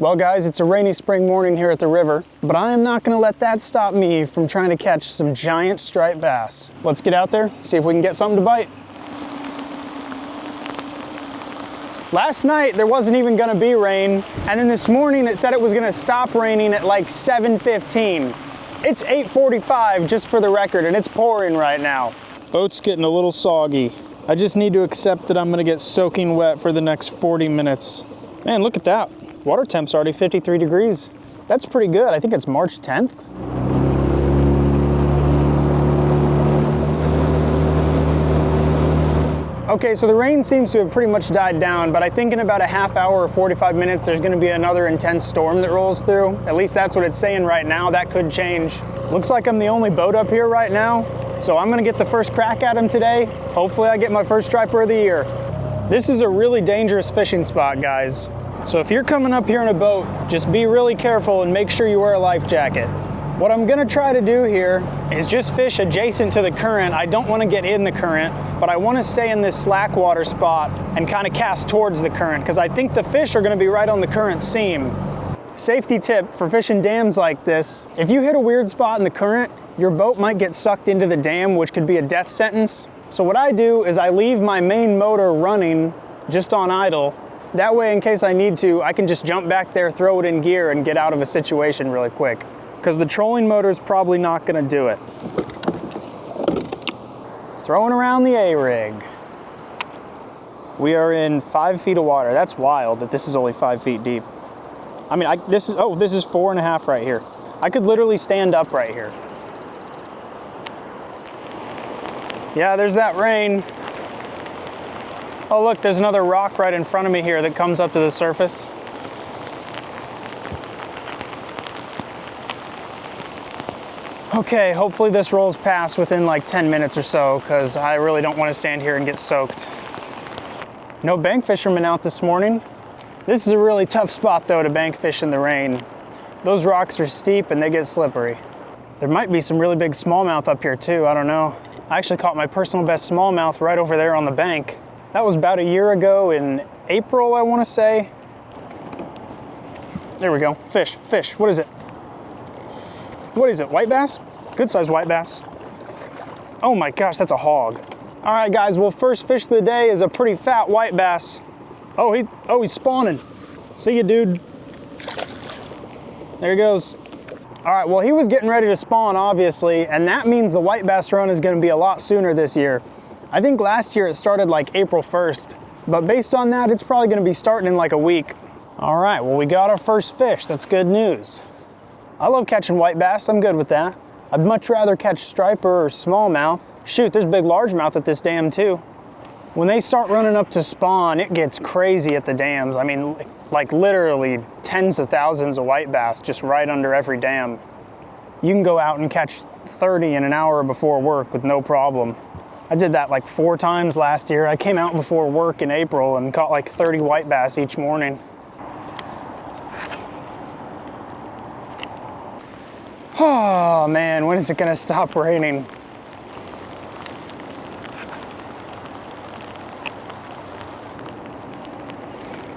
Well guys, it's a rainy spring morning here at the river, but I am not gonna let that stop me from trying to catch some giant striped bass. Let's get out there, see if we can get something to bite. Last night, there wasn't even gonna be rain, and then this morning it said it was gonna stop raining at like 7:15. It's 8:45 just for the record, and it's pouring right now. Boat's getting a little soggy. I just need to accept that I'm gonna get soaking wet for the next 40 minutes. Man, look at that. Water temp's already 53 degrees. That's pretty good. I think it's March 10th. Okay, so the rain seems to have pretty much died down, but I think in about a half hour or 45 minutes, there's gonna be another intense storm that rolls through. At least that's what it's saying right now. That could change. Looks like I'm the only boat up here right now, so I'm gonna get the first crack at him today. Hopefully I get my first striper of the year. This is a really dangerous fishing spot, guys. So if you're coming up here in a boat, just be really careful and make sure you wear a life jacket. What I'm gonna try to do here is just fish adjacent to the current. I don't wanna get in the current, but I wanna stay in this slack water spot and kind of cast towards the current because I think the fish are gonna be right on the current seam. Safety tip for fishing dams like this, if you hit a weird spot in the current, your boat might get sucked into the dam, which could be a death sentence. So what I do is I leave my main motor running just on idle. That way, in case I need to, I can just jump back there, throw it in gear, and get out of a situation really quick. Because the trolling motor is probably not gonna do it. Throwing around the A-rig. We are in 5 feet of water. That's wild that this is only 5 feet deep. I mean, this is 4.5 right here. I could literally stand up right here. Yeah, there's that rain. Oh look, there's another rock right in front of me here that comes up to the surface. Okay, hopefully this rolls past within like 10 minutes or so because I really don't want to stand here and get soaked. No bank fishermen out this morning. This is a really tough spot though to bank fish in the rain. Those rocks are steep and they get slippery. There might be some really big smallmouth up here too, I don't know. I actually caught my personal best smallmouth right over there on the bank. That was about a year ago in April, I want to say. There we go, fish, fish, what is it? What is it, white bass? Good sized white bass. Oh my gosh, that's a hog. All right guys, well first fish of the day is a pretty fat white bass. Oh, he's spawning. See ya, dude. There he goes. All right, well he was getting ready to spawn obviously, and that means the white bass run is gonna be a lot sooner this year. I think last year it started like April 1st, but based on that, it's probably gonna be starting in like a week. All right, well we got our first fish, that's good news. I love catching white bass, I'm good with that. I'd much rather catch striper or smallmouth. Shoot, there's big largemouth at this dam too. When they start running up to spawn, it gets crazy at the dams. I mean, like literally tens of thousands of white bass just right under every dam. You can go out and catch 30 in an hour before work with no problem. I did that like 4 times last year. I came out before work in April and caught like 30 white bass each morning. Oh man, when is it gonna stop raining?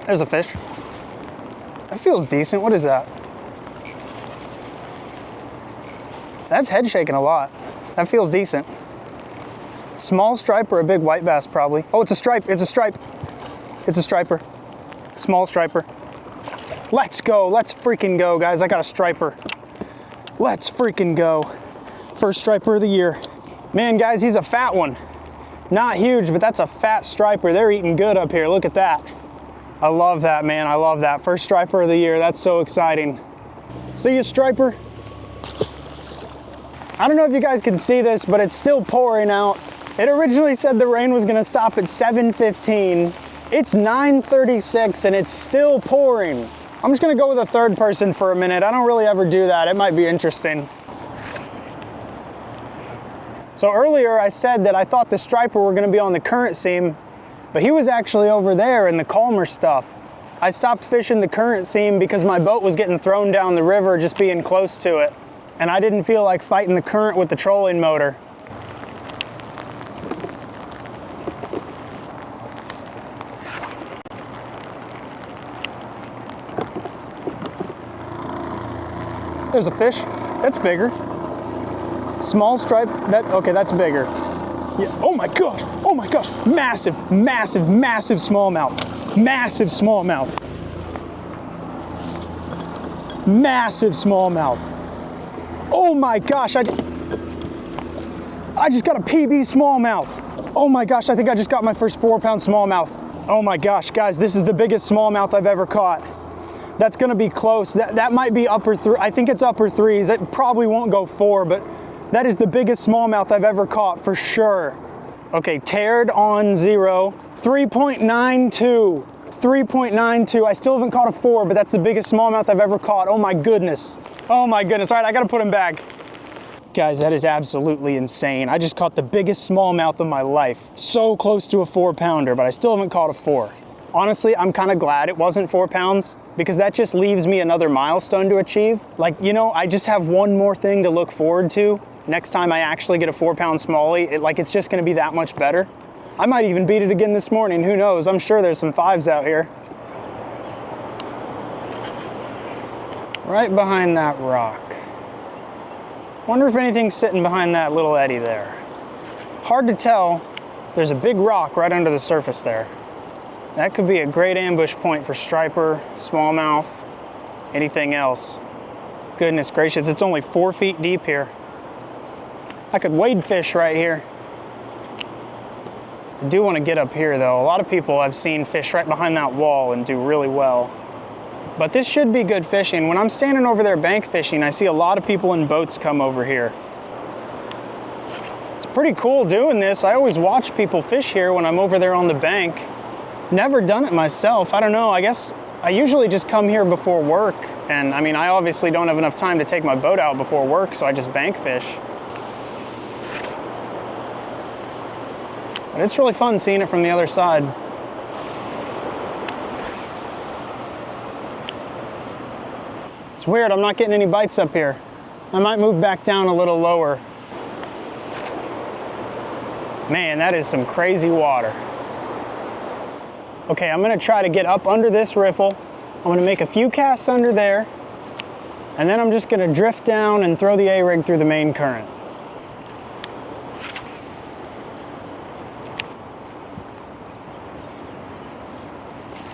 There's a fish. That feels decent. What is that? That's head shaking a lot. That feels decent. Small striper or a big white bass probably. Oh, it's a stripe, it's a stripe. It's a striper. Small striper. Let's go, let's freaking go, guys. I got a striper. Let's freaking go. First striper of the year. Man, guys, he's a fat one. Not huge, but that's a fat striper. They're eating good up here, look at that. I love that, man, I love that. First striper of the year, that's so exciting. See you, striper. I don't know if you guys can see this, but it's still pouring out. It originally said the rain was gonna stop at 7:15. It's 9:36 and it's still pouring. I'm just gonna go with a third person for a minute. I don't really ever do that. It might be interesting. So earlier I said that I thought the striper were gonna be on the current seam, but he was actually over there in the calmer stuff. I stopped fishing the current seam because my boat was getting thrown down the river just being close to it. And I didn't feel like fighting the current with the trolling motor. there's a fish. That's bigger. Small stripe, okay, that's bigger. Yeah, oh my gosh, massive, massive, massive smallmouth. Massive smallmouth. Massive smallmouth. Oh my gosh, I just got a PB smallmouth. Oh my gosh, I think I just got my first 4-pound smallmouth. Oh my gosh, guys, this is the biggest smallmouth I've ever caught. That's gonna be close. That might be upper three. I think it's upper threes. It probably won't go 4, but that is the biggest smallmouth I've ever caught for sure. Okay, tared on 0, 3.92. 3.92. I still haven't caught a 4, but that's the biggest smallmouth I've ever caught. Oh my goodness. Oh my goodness. All right, I gotta put him back. Guys, that is absolutely insane. I just caught the biggest smallmouth of my life. So close to a 4-pounder, but I still haven't caught a 4. Honestly, I'm kind of glad it wasn't 4 pounds because that just leaves me another milestone to achieve. Like, you know, I just have one more thing to look forward to. Next time I actually get a 4-pound smallie, it's just gonna be that much better. I might even beat it again this morning, who knows? I'm sure there's some 5s out here. Right behind that rock. Wonder if anything's sitting behind that little eddy there. Hard to tell. There's a big rock right under the surface there. That could be a great ambush point for striper, smallmouth, anything else. Goodness gracious, it's only 4 feet deep here. I could wade fish right here. I do want to get up here though. A lot of people I've seen fish right behind that wall and do really well. But this should be good fishing. When I'm standing over there bank fishing, I see a lot of people in boats come over here. It's pretty cool doing this. I always watch people fish here when I'm over there on the bank. Never done it myself. I don't know, I guess I usually just come here before work. And I mean, I obviously don't have enough time to take my boat out before work, so I just bank fish. But it's really fun seeing it from the other side. It's weird, I'm not getting any bites up here. I might move back down a little lower. Man, that is some crazy water. Okay, I'm gonna try to get up under this riffle. I'm gonna make a few casts under there, and then I'm just gonna drift down and throw the A-rig through the main current.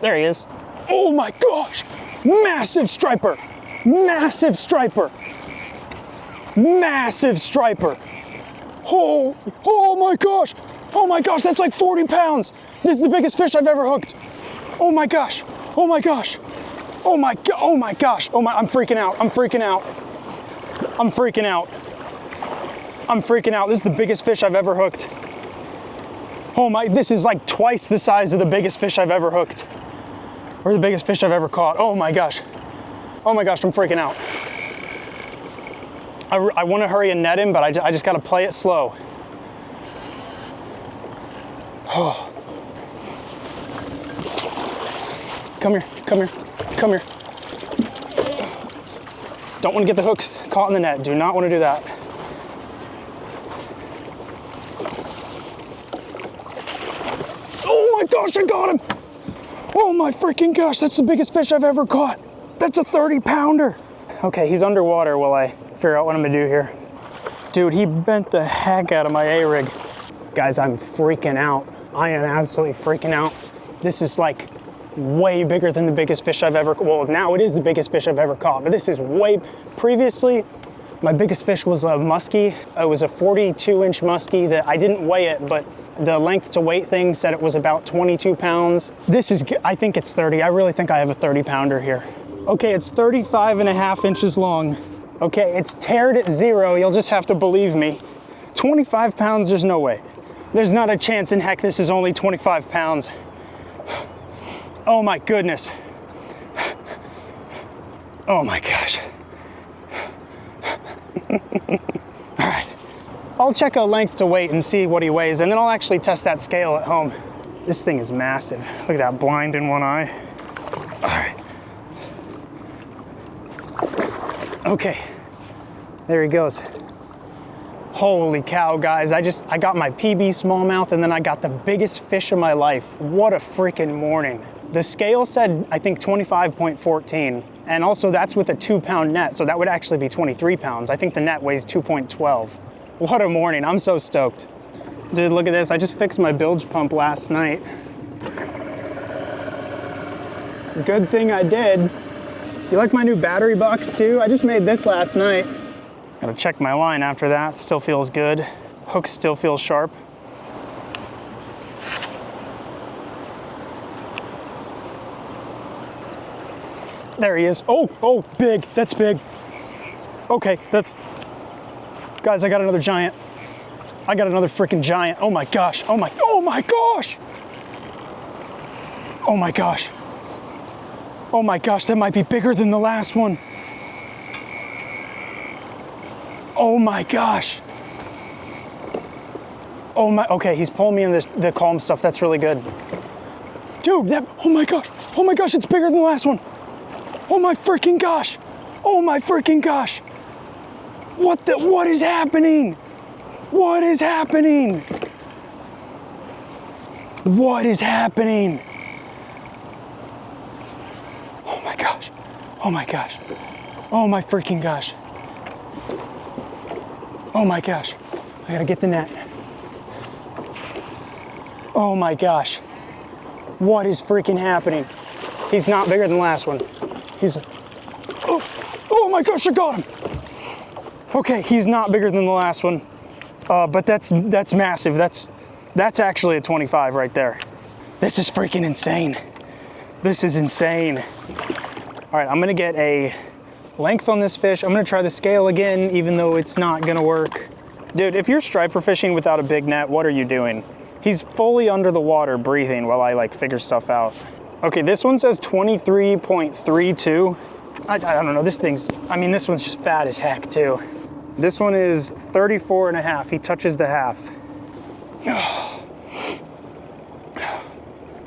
There he is. Oh my gosh, massive striper, massive striper, massive striper. Oh my gosh, that's like 40 pounds. This is the biggest fish I've ever hooked. Oh my gosh, oh my gosh, oh my gosh, I'm freaking out, I'm freaking out. I'm freaking out. I'm freaking out, this is the biggest fish I've ever hooked. Oh my, this is like twice the size of the biggest fish I've ever hooked. Or the biggest fish I've ever caught. Oh my gosh, I'm freaking out. I want to hurry and net him, but I just got to play it slow. Oh. Come here, come here, come here. Don't want to get the hooks caught in the net. Do not want to do that. Oh my gosh, I got him. Oh my freaking gosh, that's the biggest fish I've ever caught. That's a 30-pounder. Okay, he's underwater while I figure out what I'm gonna do here. Dude, he bent the heck out of my A-rig. Guys, I'm freaking out. I am absolutely freaking out. This is like way bigger than the biggest fish I've ever, well, now it is the biggest fish I've ever caught, but this is way, previously, my biggest fish was a muskie. It was a 42-inch muskie that I didn't weigh it, but the length to weight thing said it was about 22 pounds. This is, I think it's 30. I really think I have a 30-pounder here. Okay, it's 35.5 inches long. Okay, it's tared at 0. You'll just have to believe me. 25 pounds, there's no way. There's not a chance in heck this is only 25 pounds. Oh my goodness. Oh my gosh. All right, I'll check a length to weight and see what he weighs, and then I'll actually test that scale at home. This thing is massive. Look at that blind in one eye. All right. Okay, there he goes. Holy cow, guys, I got my PB smallmouth, and then I got the biggest fish of my life. What a freaking morning. The scale said, I think 25.14. And also that's with a 2-pound net, so that would actually be 23 pounds. I think the net weighs 2.12. What a morning, I'm so stoked. Dude, look at this, I just fixed my bilge pump last night. Good thing I did. You like my new battery box too? I just made this last night. Gotta check my line after that, still feels good. Hook still feels sharp. There he is. Oh, big, that's big. Okay, guys, I got another giant. I got another freaking giant. Oh my gosh, oh my gosh. Oh my gosh. Oh my gosh, that might be bigger than the last one. Oh my gosh. Oh my, okay, he's pulling me in the calm stuff. That's really good. Dude, oh my gosh, it's bigger than the last one. Oh my freaking gosh. Oh my freaking gosh. What is happening? What is happening? What is happening? Oh my gosh. Oh my gosh. Oh my freaking gosh. Oh my gosh. I gotta get the net. Oh my gosh. What is freaking happening? He's not bigger than the last one. Oh my gosh, I got him. Okay, he's not bigger than the last one, but that's massive. That's actually a 25 right there. This is freaking insane. This is insane. All right, I'm gonna get a length on this fish. I'm gonna try the scale again, even though it's not gonna work. Dude, if you're striper fishing without a big net, what are you doing? He's fully under the water breathing while I like figure stuff out. Okay, this one says 23.32. I don't know, this one's just fat as heck too. This one is 34 and a half. He touches the half.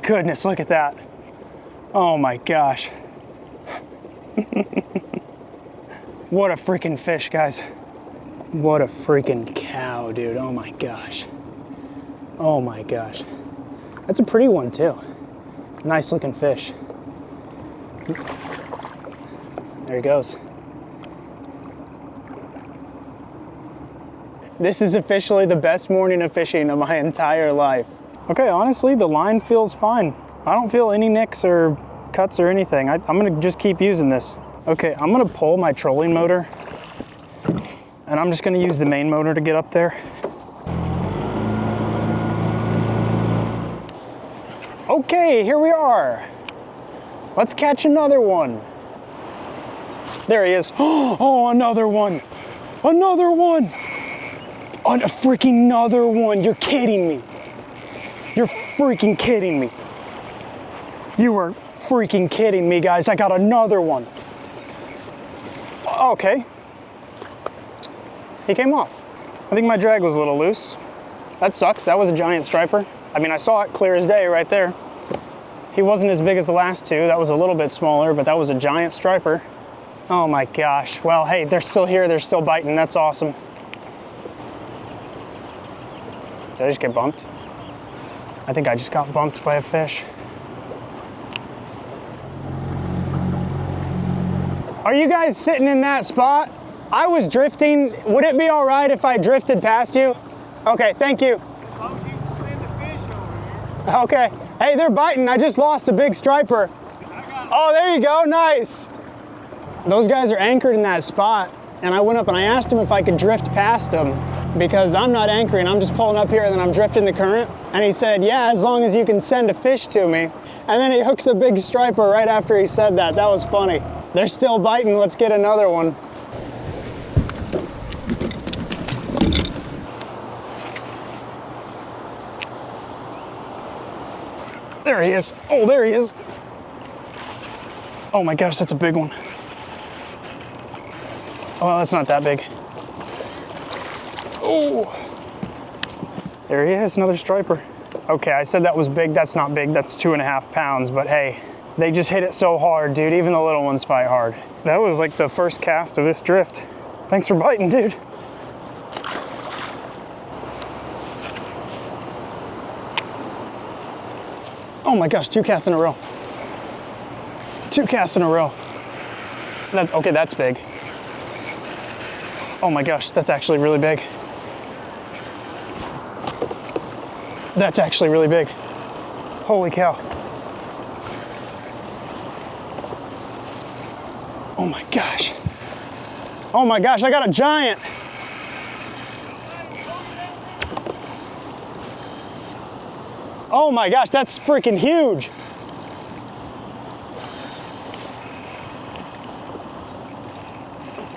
Goodness, look at that. Oh my gosh. What a freaking fish, guys. What a freaking cow, dude. Oh my gosh. Oh my gosh. That's a pretty one too. Nice looking fish. There he goes. This is officially the best morning of fishing of my entire life. Okay, honestly, the line feels fine. I don't feel any nicks or cuts or anything. I'm gonna just keep using this. Okay, I'm gonna pull my trolling motor and I'm just gonna use the main motor to get up there. Okay, here we are. Let's catch another one. There he is. Oh, another one. Another one. On a freaking another one. You're kidding me. You're freaking kidding me. You are freaking kidding me, guys. I got another one. Okay. He came off. I think my drag was a little loose. That sucks. That was a giant striper. I mean, I saw it clear as day right there. He wasn't as big as the last two. That was a little bit smaller, but that was a giant striper. Oh my gosh. Well, hey, they're still here. They're still biting. That's awesome. Did I just get bumped? I think I just got bumped by a fish. Are you guys sitting in that spot? I was drifting. Would it be all right if I drifted past you? Okay, thank you. As long as you can send the fish over here. Okay. Hey, they're biting. I just lost a big striper. Oh, there you go. Nice. Those guys are anchored in that spot. And I went up and I asked him if I could drift past them because I'm not anchoring. I'm just pulling up here and then I'm drifting the current. And he said, yeah, as long as you can send a fish to me. And then he hooks a big striper right after he said that. That was funny. They're still biting. Let's get another one. There he is. Oh, there he is. Oh my gosh, that's a big one. Oh, well, that's not that big. Oh, there he is, another striper. Okay, I said that was big. That's not big. That's 2.5 pounds, but hey, they just hit it so hard, dude. Even the little ones fight hard. That was like the first cast of this drift. Thanks for biting, dude. Oh my gosh, 2 casts in a row. 2 casts in a row. That's okay, that's big. Oh my gosh, that's actually really big. That's actually really big. Holy cow. Oh my gosh. Oh my gosh, I got a giant. Oh my gosh, that's freaking huge.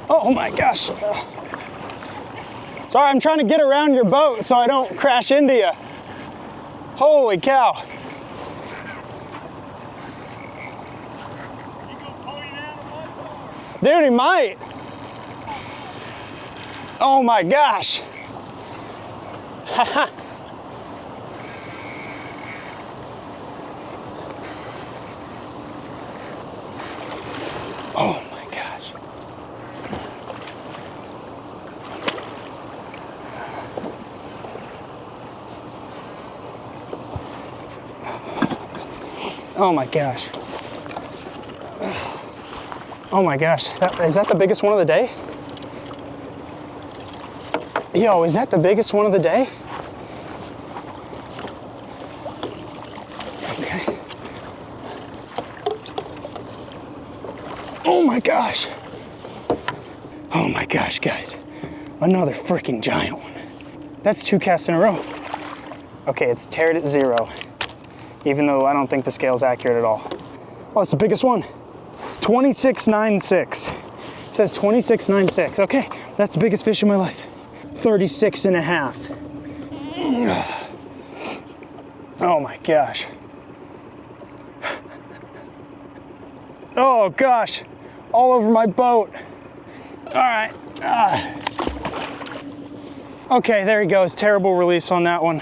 Oh my gosh. Sorry, I'm trying to get around your boat so I don't crash into you. Holy cow. Dude, he might. Oh my gosh. Oh my gosh. Oh my gosh. Oh my gosh, is that the biggest one of the day? Yo, is that the biggest one of the day? Okay. Oh my gosh. Oh my gosh, guys. Another freaking giant one. That's 2 casts in a row. Okay, it's teared at 0, even though I don't think the scale's accurate at all. Oh, it's the biggest one. 26.96. It says 26.96. Okay, that's the biggest fish in my life. 36 and a half. Oh my gosh. Oh gosh, all over my boat. All right. Okay, there he goes. Terrible release on that one.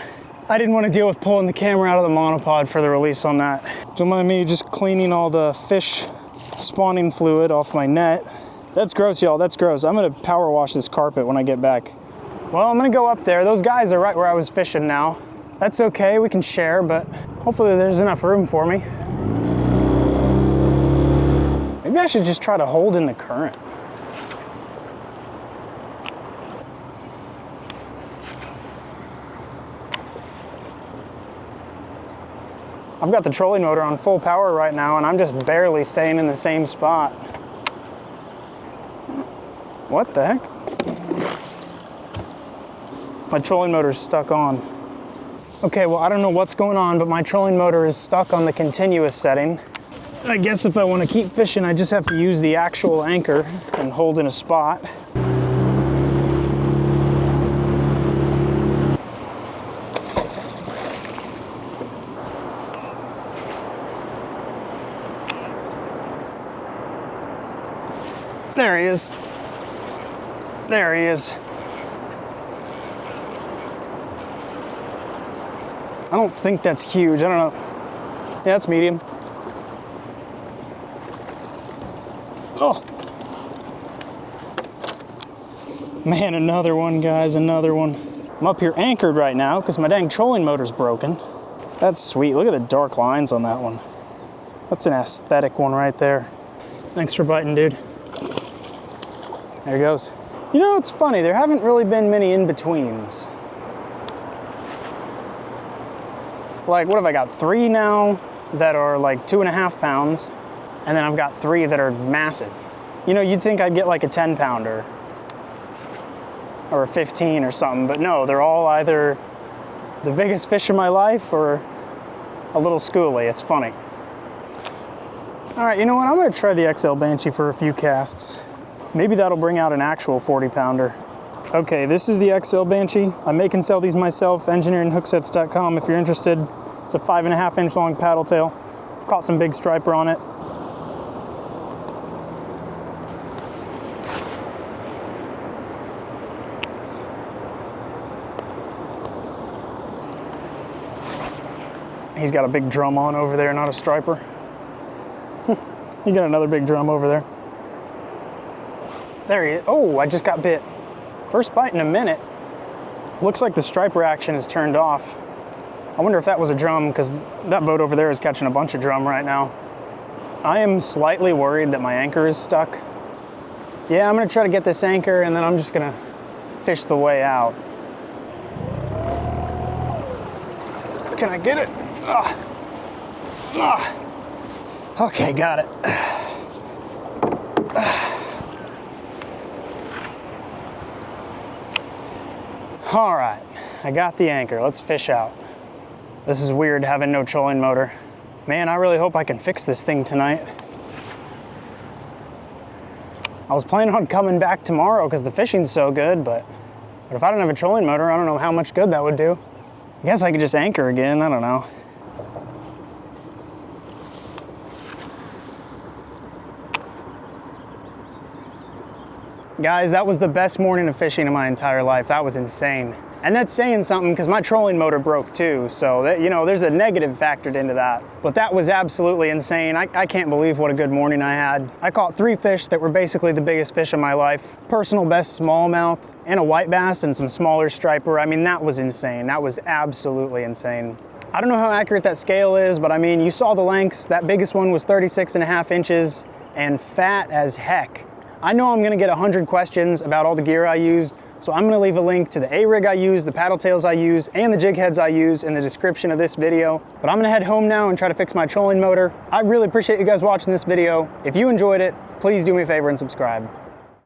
I didn't want to deal with pulling the camera out of the monopod for the release on that. Don't mind me just cleaning all the fish spawning fluid off my net. That's gross, y'all, that's gross. I'm gonna power wash this carpet when I get back. Well, I'm gonna go up there. Those guys are right where I was fishing now. That's okay, we can share, but hopefully there's enough room for me. Maybe I should just try to hold in the current. I've got the trolling motor on full power right now and I'm just barely staying in the same spot. What the heck? My trolling motor's stuck on. Okay, well, I don't know what's going on, but my trolling motor is stuck on the continuous setting. I guess if I want to keep fishing, I just have to use the actual anchor and hold in a spot. There he is. There he is. I don't think that's huge. I don't know. Yeah, it's medium. Oh. Man, another one, guys, another one. I'm up here anchored right now because my dang trolling motor's broken. That's sweet. Look at the dark lines on that one. That's an aesthetic one right there. Thanks for biting, dude. There he goes. You know, it's funny, there haven't really been many in-betweens. Like, what have I got? 3 now that are like 2.5 pounds, and then I've got 3 that are massive. You know, you'd think I'd get like a 10-pounder or a 15 or something, but no, they're all either the biggest fish of my life or a little schoolie. It's funny. All right, you know what? I'm gonna try the XL Banshee for a few casts. Maybe that'll bring out an actual 40-pounder. Okay, this is the XL Banshee. I make and sell these myself, engineeringhookSets.com if you're interested. It's a 5.5-inch long paddle tail. I've caught some big striper on it. He's got a big drum on over there, not a striper. He got another big drum over there. There he is. Oh, I just got bit. First bite in a minute. Looks like the striper action is turned off. I wonder if that was a drum, because that boat over there is catching a bunch of drum right now. I am slightly worried that my anchor is stuck. Yeah, I'm gonna try to get this anchor and then I'm just gonna fish the way out. Can I get it? Okay, got it. All right, I got the anchor. Let's fish out. This is weird having no trolling motor. Man, I really hope I can fix this thing tonight. I was planning on coming back tomorrow because the fishing's so good, but if I don't have a trolling motor, I don't know how much good that would do. I guess I could just anchor again, I don't know. Guys, that was the best morning of fishing in my entire life. That was insane. And that's saying something because my trolling motor broke too. So that, you know, there's a negative factored into that. But that was absolutely insane. I can't believe what a good morning I had. I caught 3 fish that were basically the biggest fish of my life. Personal best smallmouth and a white bass and some smaller striper. I mean, that was insane. That was absolutely insane. I don't know how accurate that scale is, but I mean, you saw the lengths. That biggest one was 36.5 inches and fat as heck. I know I'm gonna get 100 questions about all the gear I used, so I'm gonna leave a link to the A-rig I use, the paddle tails I use, and the jig heads I use in the description of this video. But I'm gonna head home now and try to fix my trolling motor. I really appreciate you guys watching this video. If you enjoyed it, please do me a favor and subscribe.